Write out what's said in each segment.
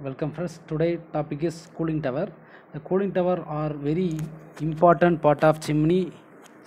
Welcome friends. Today topic is cooling tower. The cooling tower are very important part of chimney.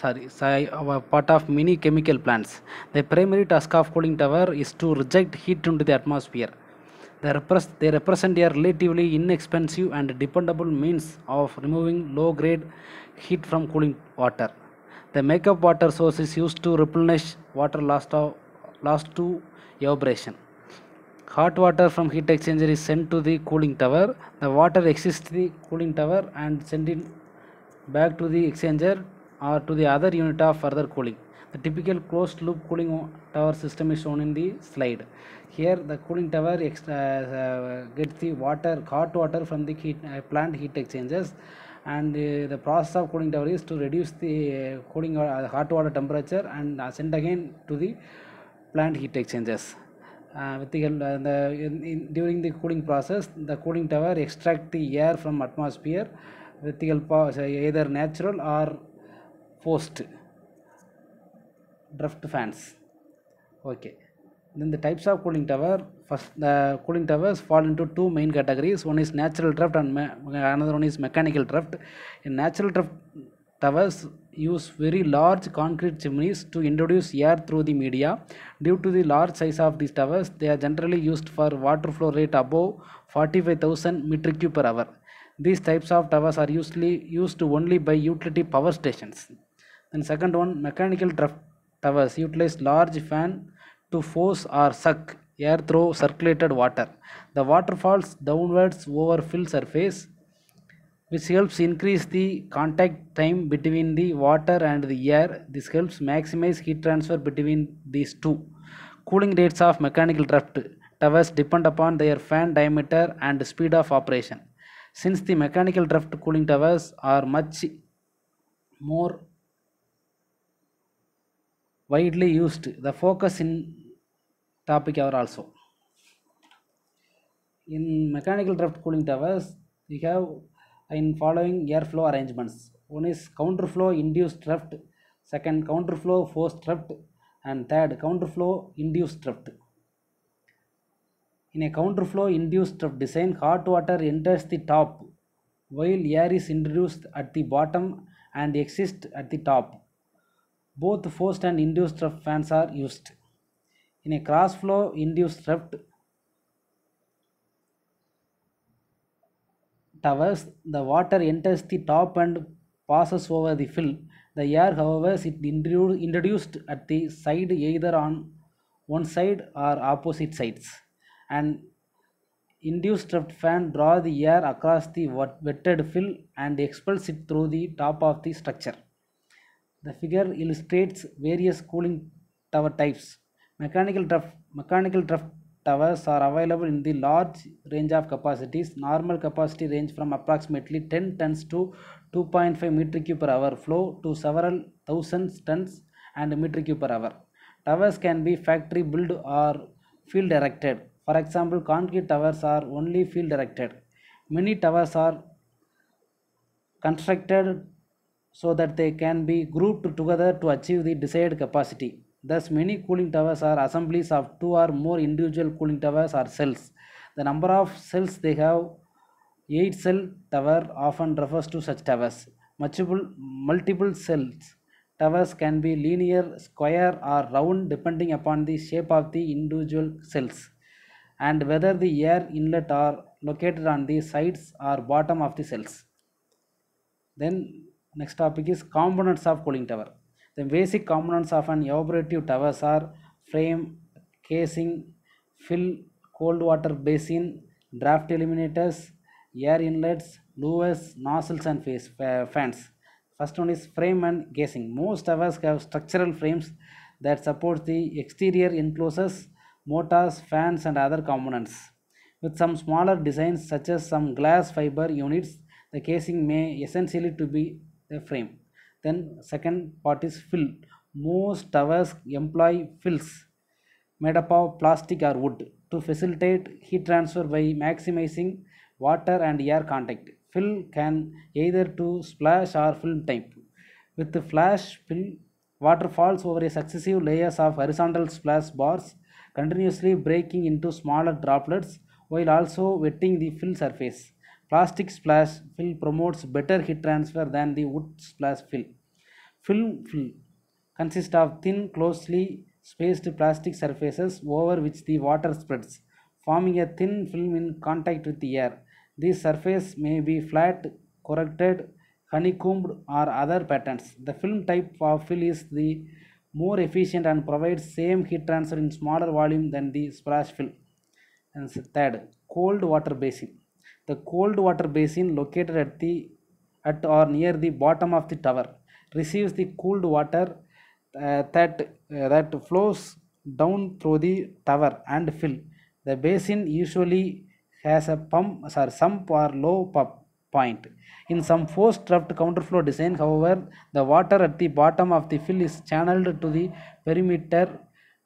Part of many chemical plants. The primary task of cooling tower is to reject heat into the atmosphere. They represent a relatively inexpensive and dependable means of removing low-grade heat from cooling water. The makeup water source is used to replenish water lost to evaporation. Hot water from heat exchanger is sent to the cooling tower. The water exits the cooling tower and sent it back to the exchanger or to the other unit of further cooling. The typical closed loop cooling tower system is shown in the slide. Here the cooling tower gets the hot water from the plant heat exchangers, and the process of cooling tower is to reduce the hot water temperature and send again to the plant heat exchangers. During the cooling process, the cooling tower extract the air from atmosphere with either natural or forced draft fans. Okay. Then the types of cooling tower. First, the cooling towers fall into two main categories. One is natural draft and another one is mechanical draft. In natural draft towers use very large concrete chimneys to introduce air through the media. Due to the large size of these towers, they are generally used for water flow rate above 45,000 meter cube per hour. These types of towers are usually used only by utility power stations. Then second one, mechanical draft towers utilize large fan to force or suck air through circulated water. The water falls downwards over fill surface, which helps increase the contact time between the water and the air. This helps maximize heat transfer between these two. Cooling rates of mechanical draft towers depend upon their fan diameter and speed of operation. Since the mechanical draft cooling towers are much more widely used, the focus in topic are also. In mechanical draft cooling towers, we have in following airflow arrangements. One is counterflow induced draft, second counterflow forced draft, and third counterflow induced draft. In a counterflow induced draft design, hot water enters the top while air is introduced at the bottom and exits at the top. Both forced and induced draft fans are used. In a cross flow induced draft towers, the water enters the top and passes over the fill. The air, however, is introduced at the side either on one side or opposite sides. And induced draft fan draw the air across the wetted fill and expels it through the top of the structure. The figure illustrates various cooling tower types. Mechanical draft towers are available in the large range of capacities. Normal capacity range from approximately 10 tons to 2.5 meter cube per hour flow to several thousand tons and meter cube per hour. Towers can be factory built or field erected. For example, concrete towers are only field erected. Many towers are constructed so that they can be grouped together to achieve the desired capacity. Thus, many cooling towers are assemblies of two or more individual cooling towers or cells. The number of cells they have, 8 cell tower often refers to such towers. Multiple cells towers can be linear, square, or round depending upon the shape of the individual cells and whether the air inlet are located on the sides or bottom of the cells. Then next topic is components of cooling tower. The basic components of an evaporative towers are frame, casing, fill, cold water basin, draft eliminators, air inlets, louvers, nozzles and fans. First one is frame and casing. Most towers have structural frames that support the exterior enclosures, motors, fans and other components. With some smaller designs such as some glass fiber units, the casing may essentially to be the frame. Then second part is fill. Most towers employ fills made up of plastic or wood to facilitate heat transfer by maximizing water and air contact. Fill can either to splash or film type. With the flash fill, water falls over a successive layers of horizontal splash bars, continuously breaking into smaller droplets while also wetting the fill surface. Plastic splash fill promotes better heat transfer than the wood splash fill. Film fill consists of thin, closely spaced plastic surfaces over which the water spreads, forming a thin film in contact with the air. This surface may be flat, corrected, honeycombed, or other patterns. The film type of fill is the more efficient and provides same heat transfer in smaller volume than the splash fill. And third, cold water basin. The cold water basin located at or near the bottom of the tower receives the cooled water that flows down through the tower and fill. The basin usually has a sump or low point. In some forced draft counterflow design, however, the water at the bottom of the fill is channeled to the perimeter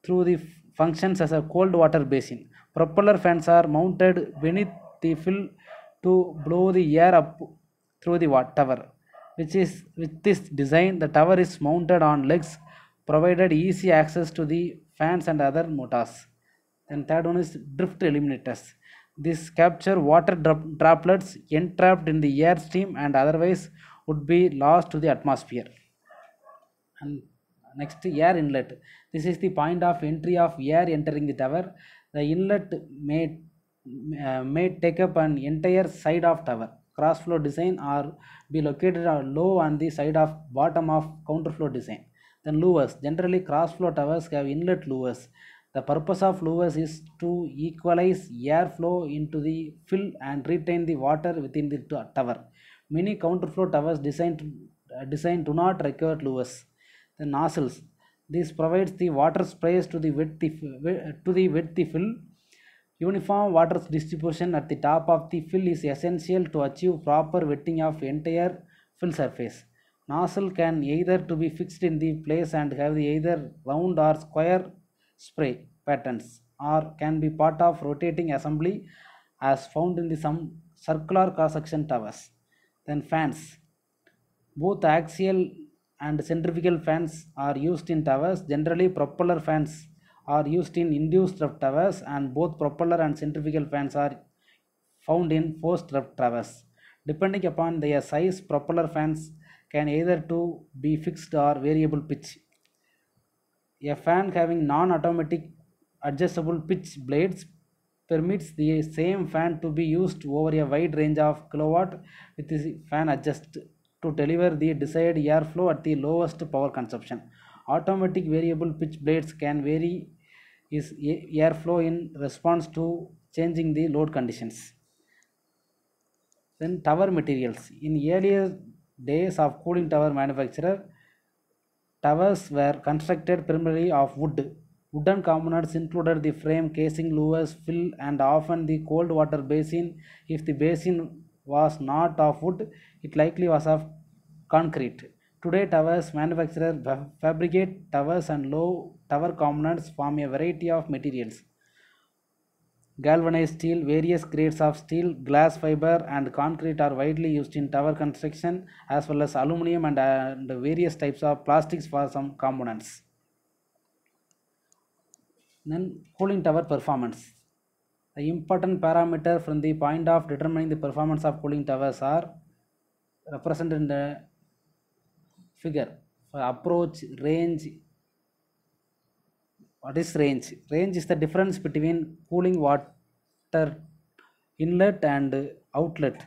through the functions as a cold water basin. Propeller fans are mounted beneath the fill to blow the air up through the tower. With this design, the tower is mounted on legs, provided easy access to the fans and other motors. Then third one is drift eliminators. This capture water droplets entrapped in the air stream and otherwise would be lost to the atmosphere. And next, air inlet. This is the point of entry of air entering the tower. The inlet may take up an entire side of tower. Cross flow design or be located low on the side of bottom of counterflow design. Then louvers. Generally, cross flow towers have inlet louvers. The purpose of louvers is to equalize airflow into the fill and retain the water within the tower. Many counterflow towers designed do not require louvers. The nozzles. This provides the water sprays to the wet the fill. Uniform water distribution at the top of the fill is essential to achieve proper wetting of entire fill surface. Nozzle can either to be fixed in the place and have the either round or square spray patterns, or can be part of rotating assembly as found in some circular cross-section towers. Then fans. Both axial and centrifugal fans are used in towers. Generally, propeller fans are used in induced draft towers, and both propeller and centrifugal fans are found in forced draft towers. Depending upon their size, propeller fans can either to be fixed or variable pitch. A fan having non-automatic adjustable pitch blades permits the same fan to be used over a wide range of kilowatt, with the fan adjust to deliver the desired airflow at the lowest power consumption. Automatic variable pitch blades can vary is airflow in response to changing the load conditions. Then tower materials. In earlier days of cooling tower manufacture, towers were constructed primarily of wood. Wooden components included the frame, casing, louvers, fill, and often the cold water basin. If the basin was not of wood, it likely was of concrete. Today, towers manufacturers fabricate towers and low tower components from a variety of materials. Galvanized steel, various grades of steel, glass fiber, and concrete are widely used in tower construction, as well as aluminum and various types of plastics for some components. Then cooling tower performance. The important parameter from the point of determining the performance of cooling towers are represented in the figure. For approach, range. What is range? Range is the difference between cooling water inlet and outlet,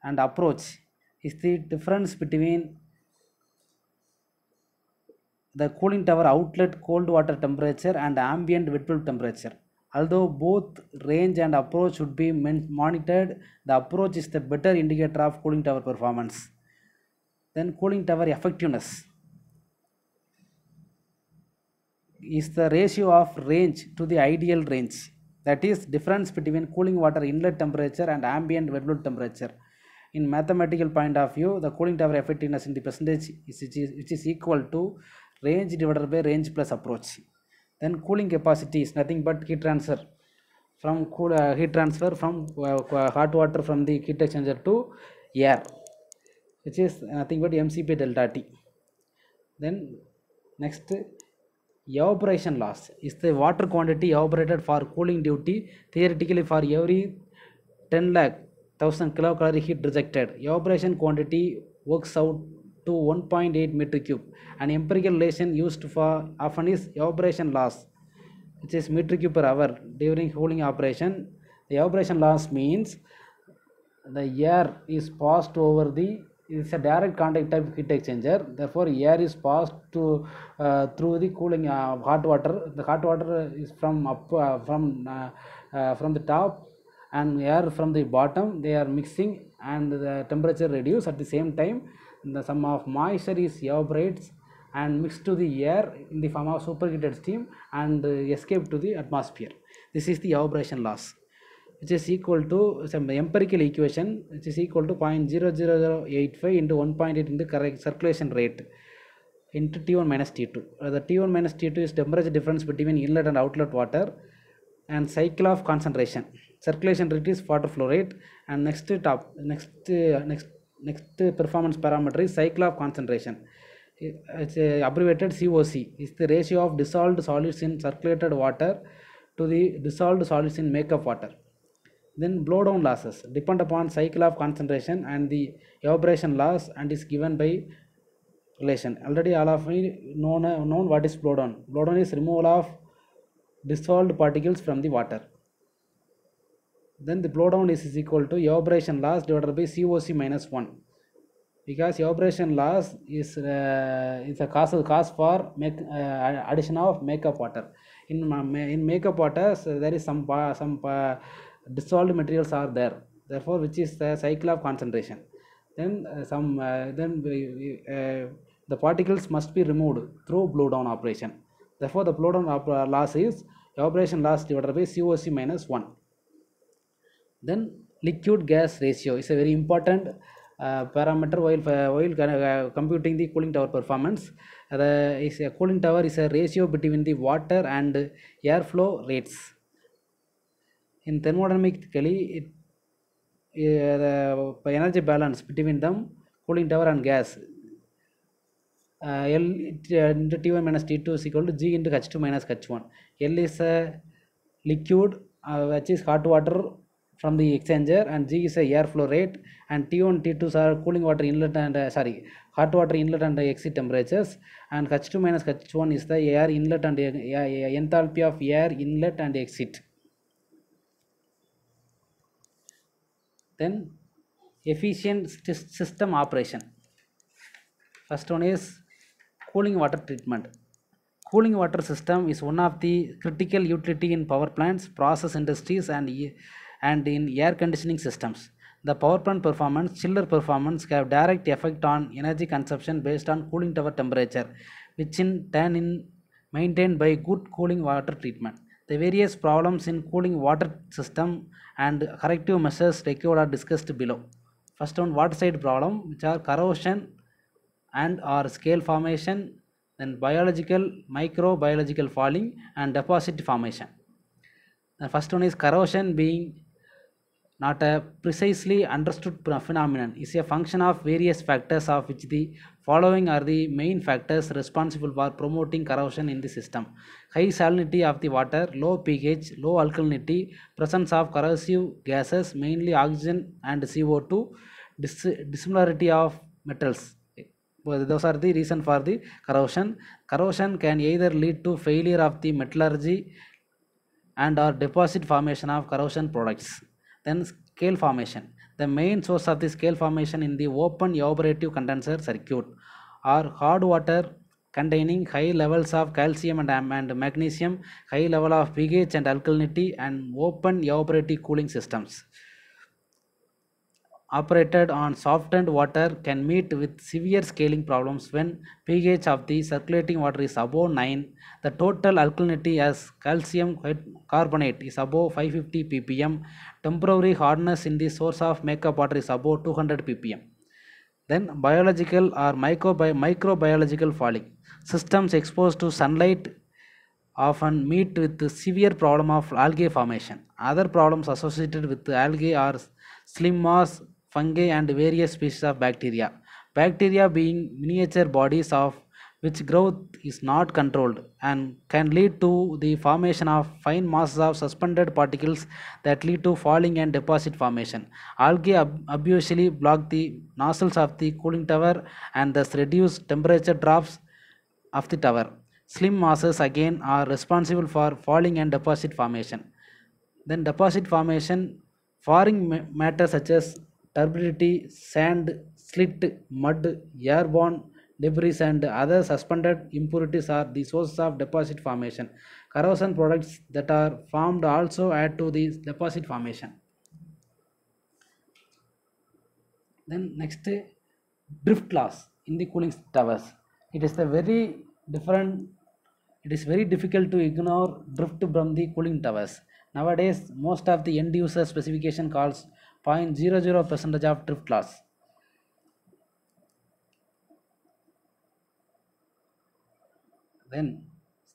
and approach is the difference between the cooling tower outlet cold water temperature and ambient wet bulb temperature. Although both range and approach should be monitored, the approach is the better indicator of cooling tower performance. Then cooling tower effectiveness is the ratio of range to the ideal range, that is difference between cooling water inlet temperature and ambient wet bulb temperature. In mathematical point of view, the cooling tower effectiveness in the percentage which is equal to range divided by range plus approach. Then cooling capacity is nothing but heat transfer from hot water from the heat exchanger to air, which is nothing but mcp delta T. Then next, Evaporation loss is the water quantity evaporated for cooling duty, theoretically for every 10 lakh 1000 kilocalorie heat rejected. Evaporation quantity works out to 1.8 meter cube. An empirical relation used for often is evaporation loss, which is meter cube per hour during cooling operation. The evaporation loss means the air is passed over the, it's a direct contact type heat exchanger, therefore air is passed to through the cooling hot water. The hot water is from up from the top, and air from the bottom, they are mixing and the temperature reduce. At the same time, the sum of moisture is evaporates and mixed to the air in the form of superheated steam and escape to the atmosphere. This is the evaporation loss, which is equal to some empirical equation, which is equal to 0.00085 into 1.8 into correct circulation rate into T1 minus T2. The T1 minus T2 is temperature difference between inlet and outlet water, and cycle of concentration. Circulation rate is water flow rate, and next performance parameter is cycle of concentration. It's abbreviated COC. Is the ratio of dissolved solids in circulated water to the dissolved solids in makeup water. Then blow down losses depend upon cycle of concentration and the evaporation loss, and is given by relation. Already all of you known what is blow down. Blow down is removal of dissolved particles from the water. Then the blow down is equal to evaporation loss divided by COC minus 1, because evaporation loss is a cause for addition of makeup water. In makeup water, there is some dissolved materials are there, therefore which is the cycle of concentration. Then the particles must be removed through blow down operation. Therefore the blow down loss is evaporation loss divided by COC minus 1. Then liquid gas ratio is a very important parameter while computing the cooling tower performance. A cooling tower is a ratio between the water and airflow rates. In thermodynamically, the energy balance between them, cooling tower and gas, L into T1 minus T2 is equal to G into H2 minus H1. L is a liquid, which is hot water from the exchanger, and G is a airflow rate, and T1 T2 are cooling water inlet and hot water inlet and exit temperatures, and H2 minus H1 is the air inlet and enthalpy of air inlet and exit. Then efficient system operation. First one is cooling water treatment. Cooling water system is one of the critical utility in power plants, process industries, and in air conditioning systems. The power plant performance, chiller performance have direct effect on energy consumption based on cooling tower temperature, which in turn is maintained by good cooling water treatment. The various problems in cooling water system and corrective measures required are discussed below. First one, water side problem, which are corrosion and or scale formation, then biological, microbiological falling, and deposit formation. The first one is corrosion, being not a precisely understood phenomenon, is a function of various factors, of which the following are the main factors responsible for promoting corrosion in the system: high salinity of the water, low pH, low alkalinity, presence of corrosive gases, mainly oxygen and CO2, dissimilarity of metals. Well, those are the reason for the corrosion. Corrosion can either lead to failure of the metallurgy and or deposit formation of corrosion products. Then scale formation. The main source of the scale formation in the open evaporative condenser circuit are hard water containing high levels of calcium and magnesium, high level of pH and alkalinity, and open evaporative cooling systems operated on softened water can meet with severe scaling problems when pH of the circulating water is above 9. The total alkalinity as calcium carbonate is above 550 ppm. Temporary hardness in the source of makeup water is above 200 ppm. Then biological or microbiological falling. Systems exposed to sunlight often meet with the severe problem of algae formation. Other problems associated with algae are slim moss, fungi, and various species of bacteria. Bacteria being miniature bodies of which growth is not controlled and can lead to the formation of fine masses of suspended particles that lead to falling and deposit formation. Algae obviously block the nozzles of the cooling tower and thus reduce temperature drops of the tower. Slim masses again are responsible for falling and deposit formation. Then deposit formation, foreign matter such as turbidity, sand, slit, mud, airborne debris and other suspended impurities are the sources of deposit formation. Corrosion products that are formed also add to the deposit formation. Then next, drift loss in the cooling towers. It is the very different. It is very difficult to ignore drift from the cooling towers. Nowadays, most of the end user specification calls 0.00% of drift loss. Then,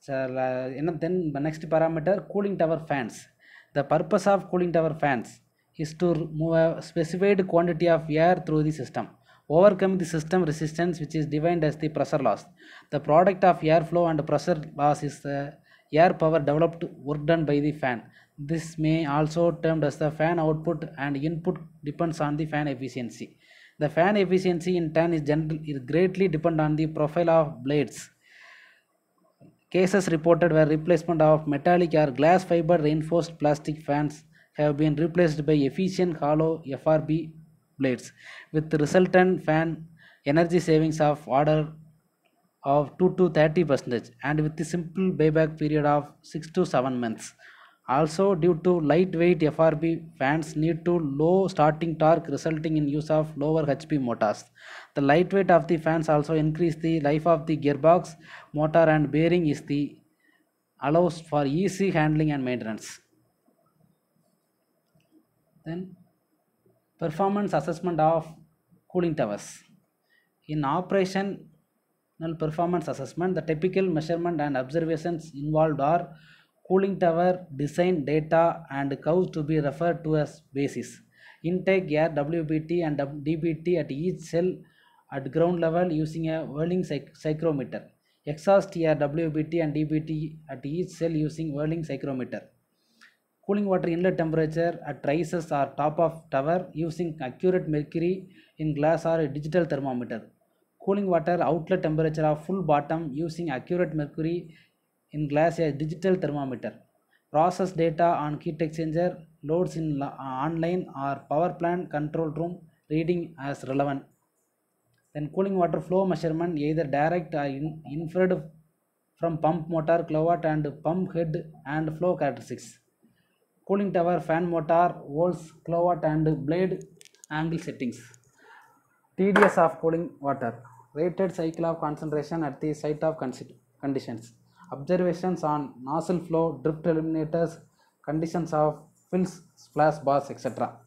then the next parameter, cooling tower fans. The purpose of cooling tower fans is to move a specified quantity of air through the system, overcome the system resistance which is defined as the pressure loss. The product of airflow and pressure loss is the air power developed work done by the fan. This may also termed as the fan output, and input depends on the fan efficiency. The fan efficiency in turn is greatly depend on the profile of blades. Cases reported where replacement of metallic or glass fiber reinforced plastic fans have been replaced by efficient hollow FRP blades, with resultant fan energy savings of order of 2 to 30% and with a simple payback period of 6 to 7 months. Also, due to lightweight FRP fans need to low starting torque resulting in use of lower HP motors. The lightweight of the fans also increase the life of the gearbox, motor and bearing is the allows for easy handling and maintenance. Then performance assessment of cooling towers. In operational performance assessment, the typical measurement and observations involved are cooling tower design data and curves to be referred to as basis. Intake air WBT and DBT at each cell at ground level using a whirling psychrometer. Exhaust air WBT and DBT at each cell using whirling psychrometer. Cooling water inlet temperature at rises or top of tower using accurate mercury in glass or a digital thermometer. Cooling water outlet temperature of full bottom using accurate mercury in glass a digital thermometer. Process data on heat exchanger loads in online or power plant control room reading as relevant. Then cooling water flow measurement either direct or inferred from pump motor, kilowatt and pump head and flow characteristics. Cooling tower, fan motor, volts, kilowatt and blade angle settings. TDS of cooling water, rated cycle of concentration at the site of conditions. Observations on nozzle flow, drift eliminators, conditions of fills, splash bars, etc.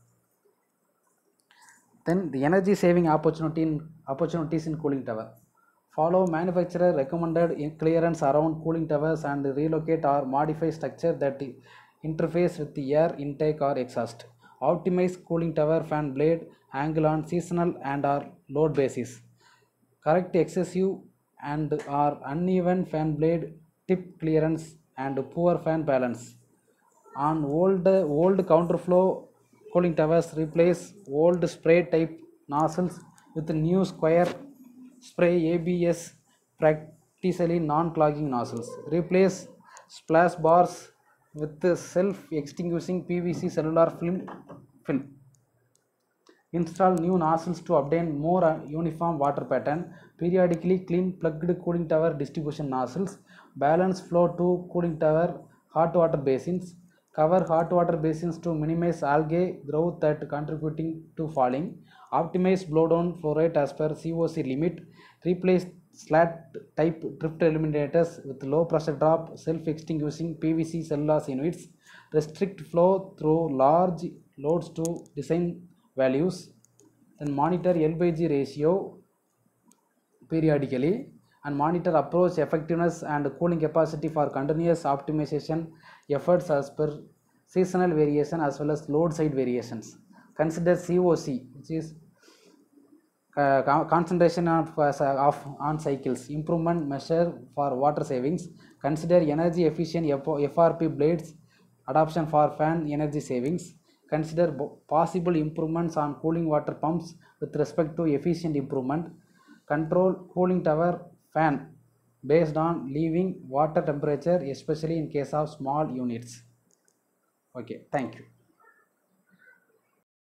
Then the energy saving opportunities in cooling tower. Follow manufacturer recommended clearance around cooling towers and relocate or modify structure that interface with the air intake or exhaust. Optimize cooling tower fan blade angle on seasonal and or load basis. Correct excessive and or uneven fan blade tip clearance and poor fan balance. On old counterflow cooling towers, replace old spray type nozzles with new square spray ABS practically non-clogging nozzles. Replace splash bars with self-extinguishing PVC cellular film. Install new nozzles to obtain more uniform water pattern. Periodically clean plugged cooling tower distribution nozzles. Balance flow to cooling tower hot water basins. Cover hot water basins to minimize algae growth that contributing to falling. Optimize blowdown flow rate as per COC limit. Replace slat type drift eliminators with low pressure drop self-extinguishing PVC cellulose units. Restrict flow through large loads to design values. Then monitor L by G ratio periodically and monitor approach effectiveness and cooling capacity for continuous optimization efforts as per seasonal variation as well as load side variations. Consider COC, which is Concentration of on cycles, improvement measure for water savings, consider energy efficient FRP blades, adoption for fan energy savings, consider possible improvements on cooling water pumps with respect to efficient improvement, control cooling tower fan based on leaving water temperature, especially in case of small units. Okay, thank you.